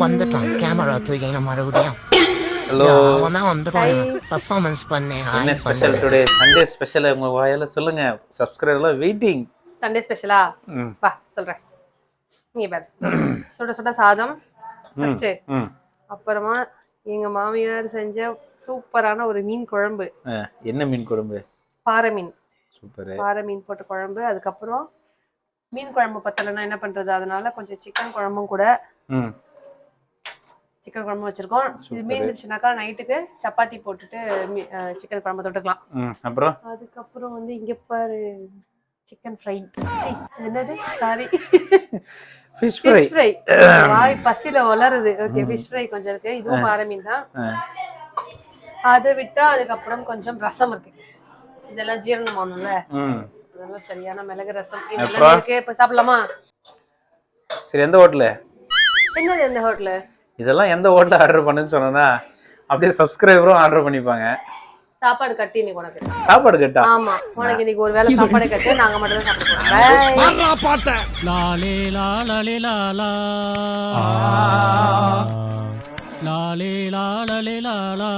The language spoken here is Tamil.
வந்துட்டான் கேமரா தூக்கின மறுபடியும். ஹலோ, அவன் தான் வந்துட்டான். பர்ஃபார்மன்ஸ் பண்ணேன். என்ன ஸ்பெஷல் டுடே? சண்டே ஸ்பெஷல் உங்க வாயால சொல்லுங்க. சப்ஸ்கிரைபர்லாம் வெயிட்டிங். சண்டே ஸ்பெஷலா? வா சொல்றேன். நீங்க பாரு. சுட சுட சாதம் ஃபர்ஸ்ட். அப்புறமா எங்க மாமியார் செஞ்ச சூப்பரான ஒரு மீன் குழம்பு. என்ன மீன் குழம்பு? பாறை மீன். சூப்பர். பாறை மீன் போட்ட குழம்பு. அதுக்கப்புறம் மீன் குழம்பு பத்தலைன்னா என்ன பண்றது, அதனால கொஞ்சம் சிக்கன் குழம்பும் கூட சிக்கன் குழம்பு வச்சிருக்கோம். இது மீந்துச்சுனாக்கா நைட்டுக்கு சப்பாத்தி போட்டுட்டு சிக்கன் குழம்பு தொட்டுக்கலாம். அப்புறம் அதுக்கப்புறம் வந்து இங்க பாரு சிக்கன் ஃப்ரை. என்னது சாரி ஃபிஷ் ஃப்ரை. வாய் பசில வளருது. ஓகே, ஃபிஷ் ஃப்ரை கொஞ்சம் இருக்கு. இதுவும் பாறை மீன் தான். அதை விட்டா அதுக்கப்புறம் கொஞ்சம் ரசம் இருக்கு. இதெல்லாம் ஜீரணம் ஆகணும்ல, அதெல்லாம் சரியான மிளகு ரசம் இதெல்லாம் இருக்கு. இப்ப சாப்பிடலாமா? சரி, எந்த ஹோட்டலு? என்னது எந்த ஹோட்டலு? இதெல்லாம் எந்த ஹோட்டல் ஆர்டர் பண்ணுன்னு சொன்னா அப்படியே சப்ஸ்கிரைபரும் ஆர்டர் பண்ணிப்பாங்க. சாப்பாடு கட்டி நீ உனக்கு சாப்பாடு கட்டா? ஆமா, உனக்கு இன்னைக்கு ஒரு வேளை சாப்பாடு கட்டு. நாங்க மட்டும் தான் சாப்பிட போறோம். பாட்ட லாலே லாலே லாலா லாலே லாலே லாலா